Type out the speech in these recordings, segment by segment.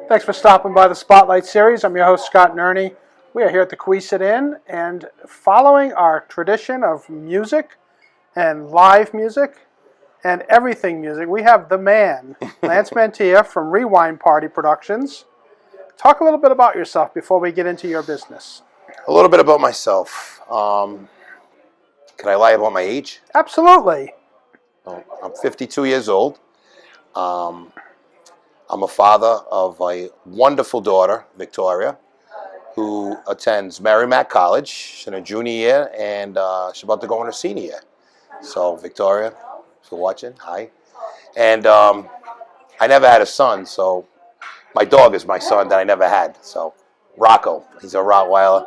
Thanks for stopping by the Spotlight Series. I'm your host, Scott Nerney. We are here at the Queesit Inn, and following our tradition of music and live music and everything music, we have the man, Lance Mantia from Rewind Party Productions. Talk a little bit about yourself before we get into your business. A little bit about myself. Can I lie about my age? Absolutely. Well, I'm 52 years old. I'm a father of a wonderful daughter, Victoria, who attends Merrimack College. She's in her junior year, and she's about to go in her senior year. So, Victoria, if you're watching, hi. And I never had a son, so my dog is my son that I never had. So, Rocco, he's a Rottweiler.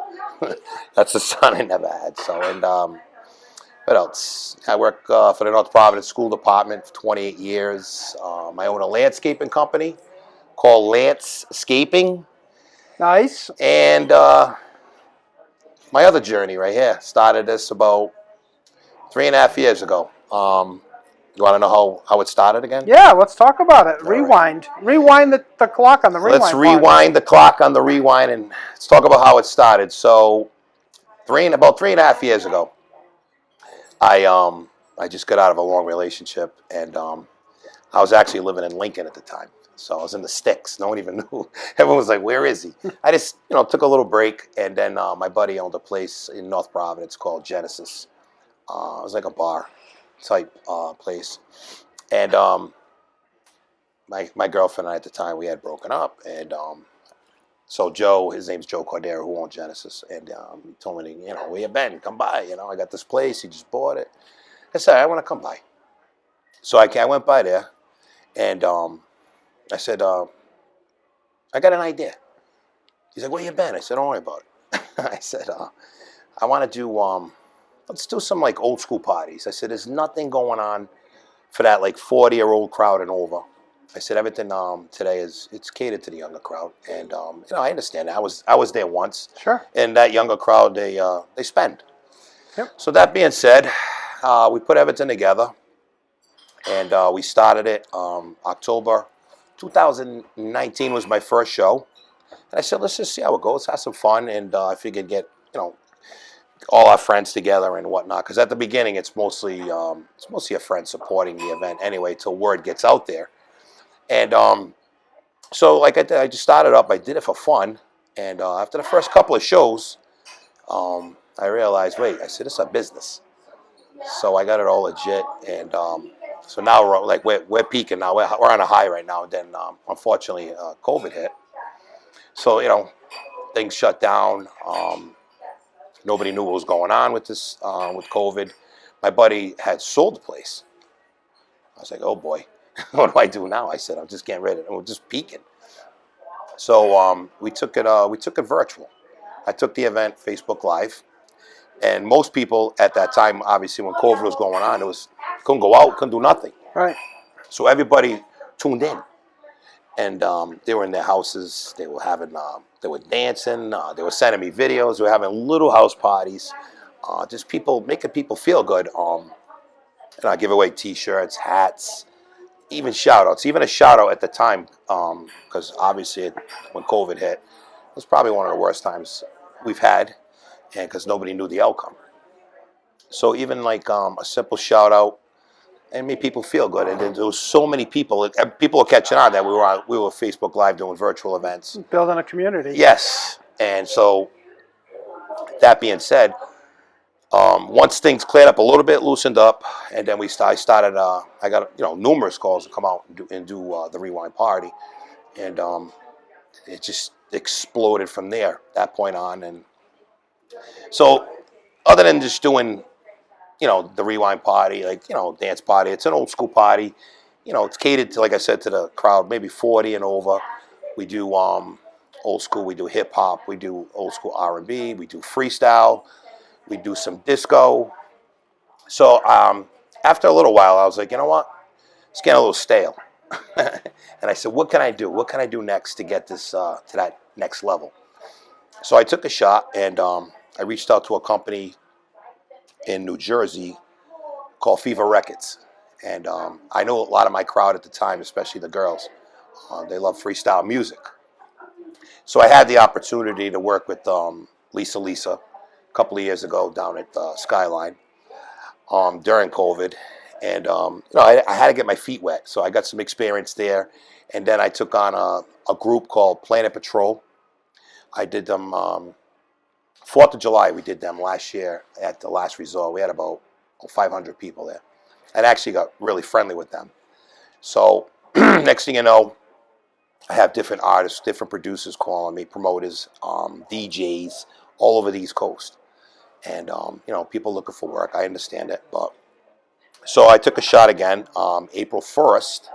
That's the son I never had. So, and what else? I work for the North Providence School Department for 28 years. I own a landscaping company called Landscaping. Nice. And my other journey right here started this about 3.5 years ago. You want to know how it started again? Yeah, let's talk about it. All Rewind. right. Rewind the clock on the rewind. Let's rewind the clock on the rewind and let's talk about how it started. So, about 3.5 years ago, I just got out of a long relationship, and I was actually living in Lincoln at the time. So I was in the sticks. No one even knew. Everyone was like, "Where is he?" I just, took a little break, and then my buddy owned a place in North Providence called Genesis. It was like a bar type place, and my girlfriend and I at the time, we had broken up, and so Joe, his name's Joe Cordero, who owned Genesis, and he told me, where you been? Come by. I got this place. He just bought it. I said, I want to come by. So I went by there, and I said, I got an idea. He's like, where you been? I said, don't worry about it. I said, I want to do, let's do some like old school parties. I said, there's nothing going on for that like 40-year-old crowd and over. I said, everything today it's catered to the younger crowd, and I understand that. I was there once. Sure. And that younger crowd, they spend. Yep. So that being said, we put everything together, and we started it October 2019 was my first show, and I said, let's just see how it goes, have some fun, and I figured get all our friends together and whatnot, because at the beginning it's mostly a friend supporting the event anyway till word gets out there. And so like I just started up. I did it for fun, and after the first couple of shows, I realized, wait, I said, it's a business. So I got it all legit, and so now we're peaking now. We're on a high right now. And then unfortunately, COVID hit. So things shut down. Nobody knew what was going on with this with COVID. My buddy had sold the place. I was like, oh boy. What do I do now? I said, I'm just getting ready. We're just peaking. So we took it virtual. I took the event Facebook Live, and most people at that time, obviously, when COVID was going on, couldn't go out, couldn't do nothing. Right. So everybody tuned in, and they were in their houses. They were having, they were dancing. They were sending me videos. They were having little house parties, just making people feel good. And I give away T-shirts, hats. Even shout-outs, even a shout-out at the time, because obviously when COVID hit, it was probably one of the worst times we've had, and because nobody knew the outcome. So even like a simple shout-out, and made people feel good. And then there was so many people were catching on that we were Facebook Live doing virtual events. Building a community. Yes, and so that being said, once things cleared up a little bit, loosened up, and then I started. I got numerous calls to come out and do the Rewind Party, and it just exploded from there. That point on, and so other than just doing, the Rewind Party, like dance party, it's an old school party. It's catered to, like I said, to the crowd, maybe 40 and over. We do old school. We do hip hop. We do old school R&B. We do freestyle. We do some disco. So after a little while, I was like, you know what? It's getting a little stale. And I said, what can I do? What can I do next to get this to that next level? So I took a shot, and I reached out to a company in New Jersey called Fever Records. And I know a lot of my crowd at the time, especially the girls, they love freestyle music. So I had the opportunity to work with Lisa a couple of years ago down at Skyline during COVID. And I had to get my feet wet, so I got some experience there. And then I took on a group called Planet Patrol. I did them 4th of July. We did them last year at the last resort. We had about 500 people there. I actually got really friendly with them. So next thing you know, I have different artists, different producers calling me, promoters, DJs, all over the East Coast. And, people looking for work. I understand it. But so I took a shot again. April 1st,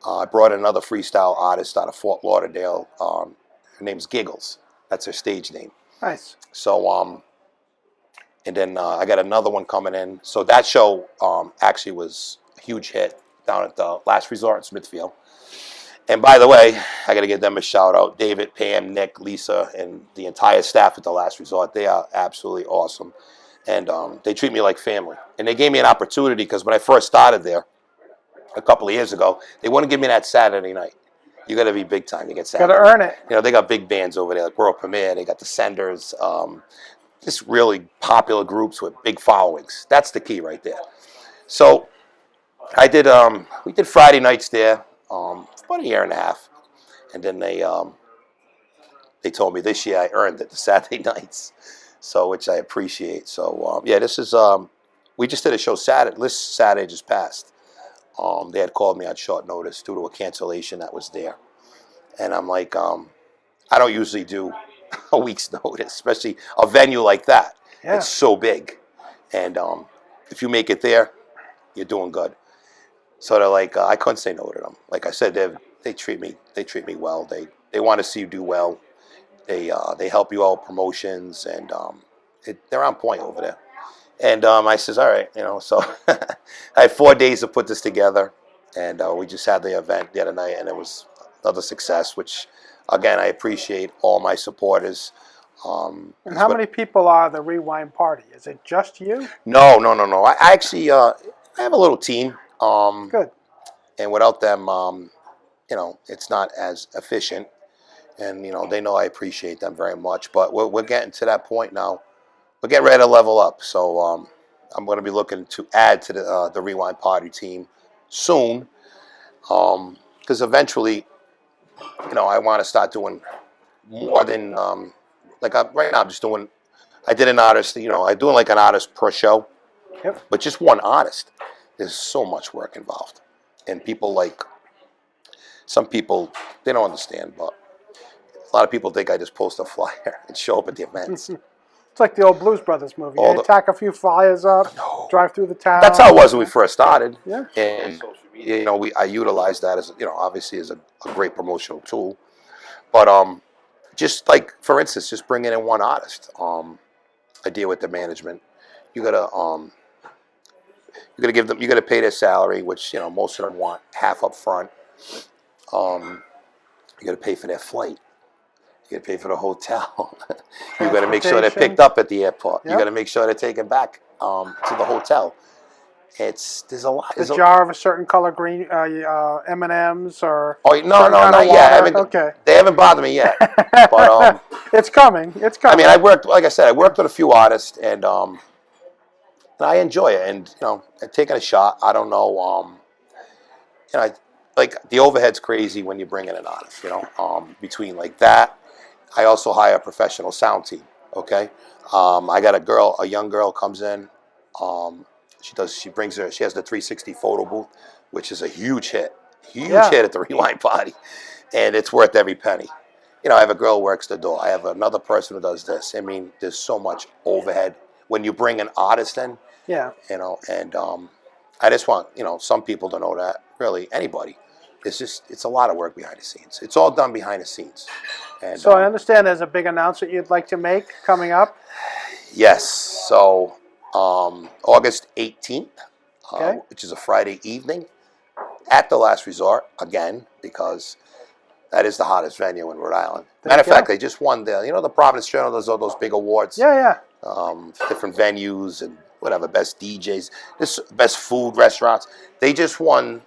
I brought in another freestyle artist out of Fort Lauderdale. Her name's Giggles. That's her stage name. Nice. So, and then I got another one coming in. So that show actually was a huge hit down at the Last Resort in Smithfield. And by the way, I got to give them a shout out. David, Pam, Nick, Lisa, and the entire staff at the Last Resort. They are absolutely awesome. And they treat me like family. And they gave me an opportunity because when I first started there a couple of years ago, they wouldn't give me that Saturday night. You got to be big time to get Saturday. Got to earn it. They got big bands over there, like World Premiere. They got the Senders. Just really popular groups with big followings. That's the key right there. So I did. We did Friday nights there for about a year and a half, and then they told me this year I earned it, the Saturday nights. So, which I appreciate. So, this is, we just did a show this Saturday just passed. They had called me on short notice due to a cancellation that was there. And I'm like, I don't usually do a week's notice, especially a venue like that. Yeah. It's so big. And if you make it there, you're doing good. So they're like, I couldn't say no to them. Like I said, they treat me well. They want to see you do well. They help you out promotions, and they're on point over there. And I says, all right, so I had 4 days to put this together, and we just had the event the other night, and it was another success, which, again, I appreciate all my supporters. And how many people are the Rewind Party? Is it just you? No. I actually I have a little team. Good. And without them, it's not as efficient. And, they know I appreciate them very much. But we're getting to that point now. We're getting ready to level up. So I'm going to be looking to add to the Rewind Party team soon. Because eventually, I want to start doing more than, right now I'm just doing, I did an artist, I'm doing like an artist per show. Yep. But just one artist. There's so much work involved. And some people, they don't understand, but a lot of people think I just post a flyer and show up at the events. It's like the old Blues Brothers movie. You tack a few flyers up, drive through the town. That's how it was when we first started. Yeah. And, I utilized that as, obviously as a great promotional tool. But just like, for instance, just bringing in one artist. I deal with the management. You gotta give them. You gotta pay their salary, which most of them want half up front. You gotta pay for their flight. You gotta pay for the hotel. You gotta make sure they're picked up at the airport. Yep. You gotta make sure they're taken back to the hotel. There's a lot. A jar of a certain color, green M&Ms or. Oh no, not yet. Okay. They haven't bothered me yet. But it's coming. It's coming. I mean, like I said, I worked with a few artists, and I enjoy it. And taking a shot. I don't know. Like the overhead's crazy when you bring in an artist. Between like that, I also hire a professional sound team. Okay, I got a young girl comes in. She has the 360 photo booth, which is a huge hit hit at the Rewind Party, and it's worth every penny. I have a girl who works the door. I have another person who does this. I mean, there's so much overhead when you bring an artist in. Yeah. And I just want some people to know that really anybody. It's a lot of work behind the scenes. It's all done behind the scenes. And, so I understand there's a big announcement you'd like to make coming up. Yes. So August 18th, which is a Friday evening, at the Last Resort again, because that is the hottest venue in Rhode Island. Matter of fact, they just won the Providence Journal does all those big awards. Yeah. Different venues and whatever, best DJs, best food restaurants. They just won.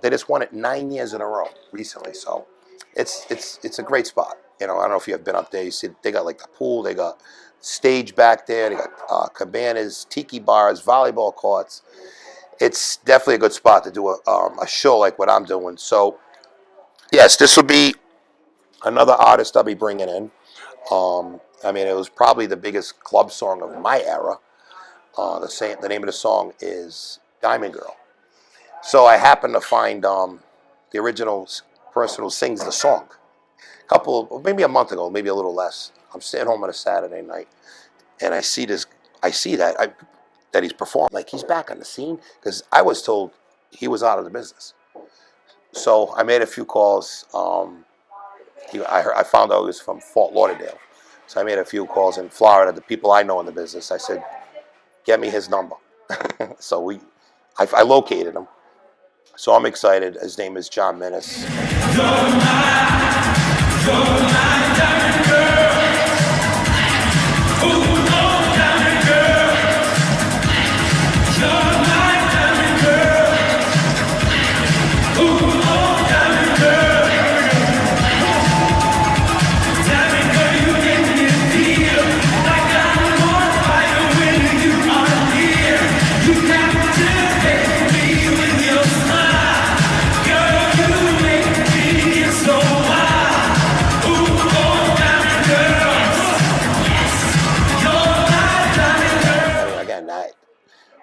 They just won it 9 years in a row recently. So it's a great spot. I don't know if you have been up there. You see, they got like the pool, they got stage back there, they got cabanas, tiki bars, volleyball courts. It's definitely a good spot to do a show like what I'm doing. So, yes, this will be another artist I'll be bringing in. It was probably the biggest club song of my era. The name of the song is Diamond Girl. So I happened to find the original person who sings the song. Maybe a month ago, maybe a little less. I'm sitting home on a Saturday night, and I see that he's performing. Like, he's back on the scene, because I was told he was out of the business. So I made a few calls. I found out he was from Fort Lauderdale. So I made a few calls in Florida, the people I know in the business. I said, get me his number. So I located him. So I'm excited. His name is John Minnis.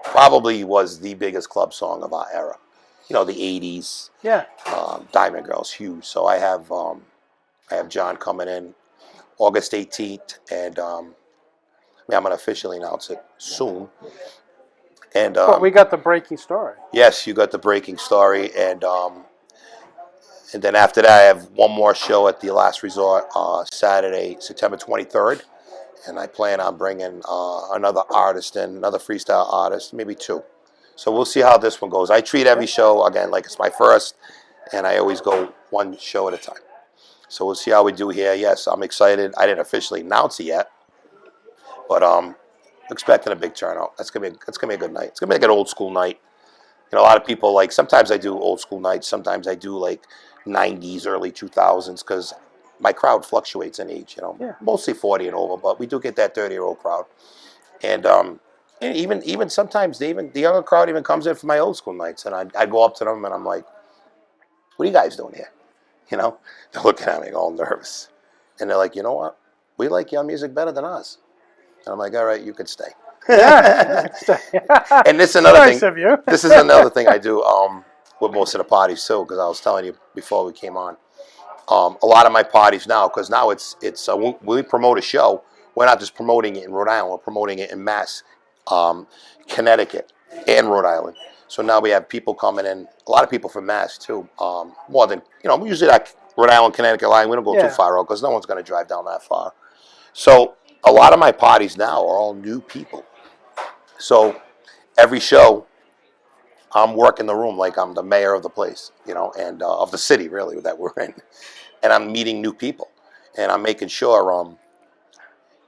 Probably was the biggest club song of our era. The 80s. Yeah. Diamond Girl's huge. So I have John coming in August 18th, and I'm going to officially announce it soon. And But we got the breaking story. Yes, you got the breaking story, and then after that, I have one more show at the Last Resort, Saturday, September 23rd. And I plan on bringing another artist in, another freestyle artist, maybe two. So we'll see how this one goes. I treat every show, again, like it's my first, and I always go one show at a time. So we'll see how we do here. Yes, I'm excited. I didn't officially announce it yet, but expecting a big turnout. It's gonna be a good night. It's gonna be like an old school night. A lot of people, like, sometimes I do old school nights. Sometimes I do like 90s, early 2000s, because my crowd fluctuates in age, mostly 40 and over, but we do get that 30-year-old crowd. And even sometimes the younger crowd even comes in for my old school nights, and I go up to them and I'm like, what are you guys doing here? They're looking at me all nervous. And they're like, you know what? We like your music better than us. And I'm like, all right, you can stay. Yeah. And this is another nice thing. Of you. This is another thing I do with most of the parties too, because I was telling you before we came on. A lot of my parties now, because now it's when we promote a show, we're not just promoting it in Rhode Island, we're promoting it in Mass, Connecticut, and Rhode Island. So now we have people coming in, a lot of people from Mass too, more than, usually that Rhode Island, Connecticut line, we don't go too far out, because no one's going to drive down that far. So a lot of my parties now are all new people. So every show, I'm working the room like I'm the mayor of the place, and of the city, really, that we're in. And I'm meeting new people, and I'm making sure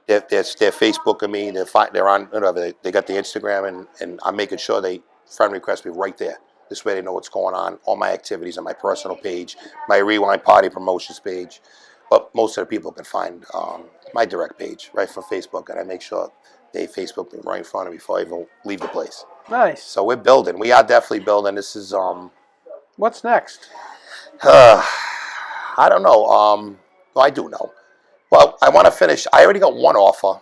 they're Facebooking me, they're on, whatever, they got the Instagram, and I'm making sure they friend request me right there. This way they know what's going on, all my activities on my personal page, my Rewind Party promotions page. But most of the people can find my direct page right from Facebook, and I make sure they Facebook me right in front of me before I even leave the place. Nice. So we're building. We are definitely building. This is What's next? I don't know. Well, I do know. Well, I want to finish. I already got one offer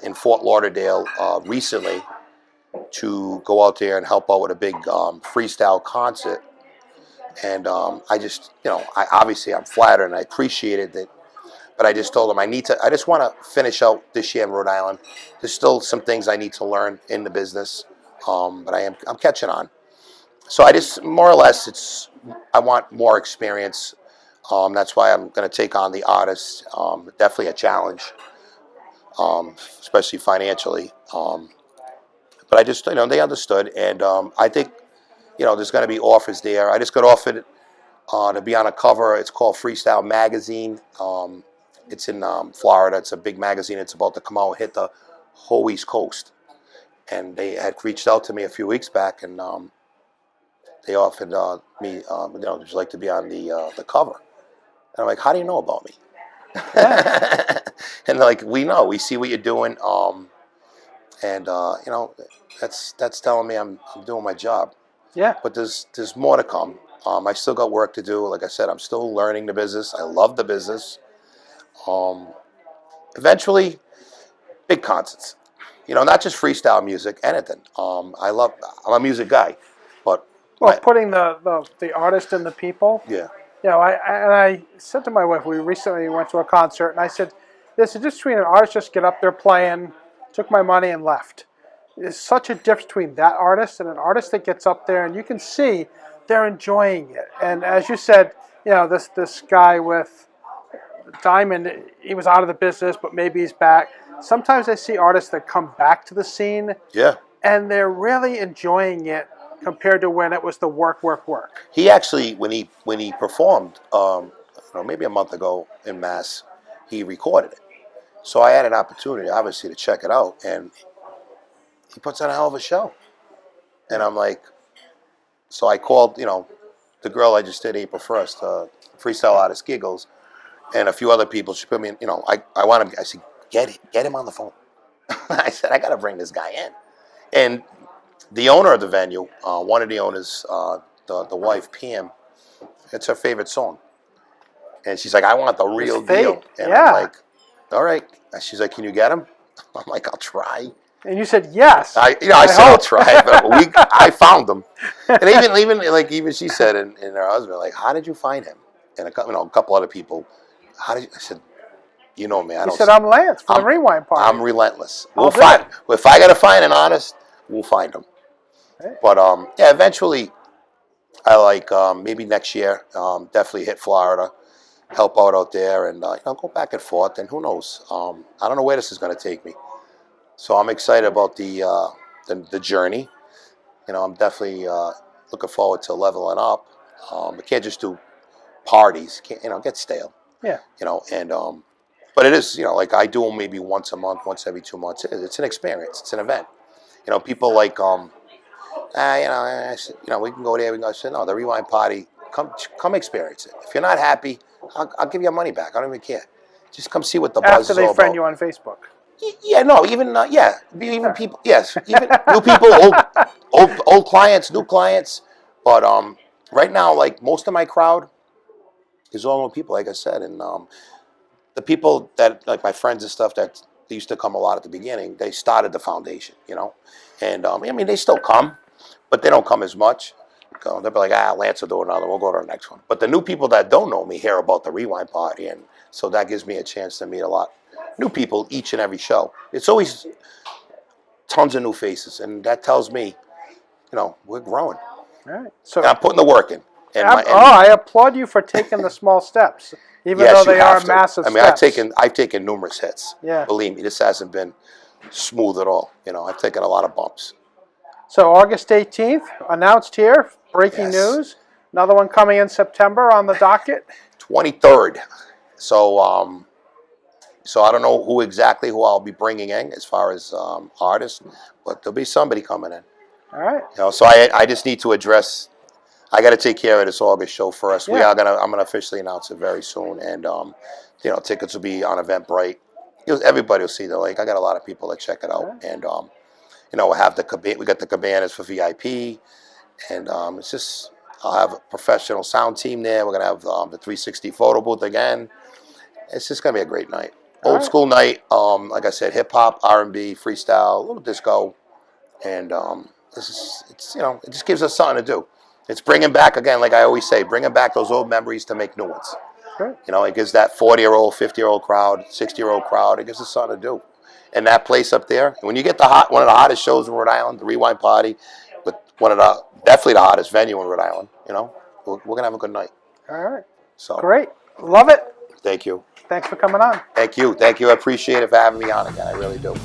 in Fort Lauderdale recently to go out there and help out with a big freestyle concert. And I just, I'm flattered and I appreciated that. But I just told them I just want to finish out this year in Rhode Island. There's still some things I need to learn in the business, but I'm catching on. So I just, more or less, I want more experience. That's why I'm going to take on the artists. Definitely a challenge, especially financially. But I just, they understood, and I think, there's going to be offers there. I just got offered to be on a cover. It's called Freestyle Magazine. It's in Florida. It's a big magazine. It's about to come out and hit the whole East Coast. And they had reached out to me a few weeks back, and they offered me, would you like to be on the cover? And I'm like, how do you know about me? Yeah. And like we see what you're doing, and that's telling me I'm doing my job. Yeah. But there's more to come. I still got work to do. Like I said, I'm still learning the business. I love the business. Um, Eventually, big concerts. Not just freestyle music, anything. I'm a music guy, but Well, my putting the artist and the people. yeah, I said to my wife, we recently went to a concert, and I said, there's a difference between an artist just get up there playing, took my money and left. There's such a difference between that artist and an artist that gets up there, and you can see they're enjoying it. And as you said, this guy with Diamond, he was out of the business, but maybe he's back. Sometimes I see artists that come back to the scene, yeah. and they're really enjoying it compared to when it was the work, work, work. He actually, when he performed, maybe a month ago in Mass, he recorded it. So I had an opportunity, obviously, to check it out, and he puts on a hell of a show. And I'm like, so I called, the girl I just did April 1st, freestyle artist Giggles, and a few other people. She put me in, I want him. I said, get him on the phone. I said, I got to bring this guy in. And the owner of the venue, one of the owners, the wife, PM, it's her favorite song. And she's like, I want the real deal. And Yeah. I'm like, all right. And she's like, can you get him? I'm like, I'll try. And you said yes. I said I'll try, but I found them. And even she said, and her husband, like, how did you find him? And a couple other people, I said, man. He said, I'm Lance from the Rewind Party. I'm relentless. I'll do find it. If I got to find an artist, we'll find him. Right. But yeah, eventually, I like maybe next year, definitely hit Florida, help out there, and go back and forth. And who knows? I don't know where this is going to take me. So I'm excited about the journey. I'm definitely looking forward to leveling up. I can't just do parties. Can't get stale. Yeah. And but it is like I do them maybe once a month, once every 2 months. It's an experience. It's an event. People like we can go there. We can go. I said no, the Rewind Party. Come experience it. If you're not happy, I'll give you your monty back. I don't even care. Just come see what the buzz is all about. After they friend you on Facebook. Yeah, no, even even people. Yes, even new people, old clients, new clients. But right now, like most of my crowd is all new people, like I said, and the people that like my friends and stuff that they used to come a lot at the beginning. They started the foundation, and I mean they still come, but they don't come as much. They'll be like, Lance will do another. We'll go to our next one. But the new people that don't know me hear about the Rewind Party, and so that gives me a chance to meet a lot new people each and every show. It's always tons of new faces, and that tells me, we're growing. All right. So And I'm putting the work in. I applaud you for taking the small steps, even though they are massive steps. I've taken numerous hits. Yeah. Believe me, this hasn't been smooth at all. I've taken a lot of bumps. So August 18th, announced here, breaking news. Another one coming in September on the docket. 23rd. So so I don't know who I'll be bringing in as far as artists, but there'll be somebody coming in. All right. So I just need to address. I got to take care of this August show first. Yeah. I'm gonna officially announce it very soon, and tickets will be on Eventbrite. Everybody will see the link. I got a lot of people that check it out, Right. and we'll have we got the cabanas for VIP, and it's just I'll have a professional sound team there. We're gonna have the 360 photo booth again. It's just gonna be a great night. Old school night. Like I said, hip hop, R&B, freestyle, a little disco, and it just gives us something to do. It's bringing back, again, like I always say, bringing back those old memories to make new ones. Great. It gives that 40-year-old, 50-year-old crowd, 60-year-old crowd, it gives us something to do. And that place up there, when you get one of the hottest shows in Rhode Island, the Rewind Party, with definitely the hottest venue in Rhode Island, we're going to have a good night. All right. So Great. Love it. Thank you. Thanks for coming on. Thank you. I appreciate it for having me on again. I really do.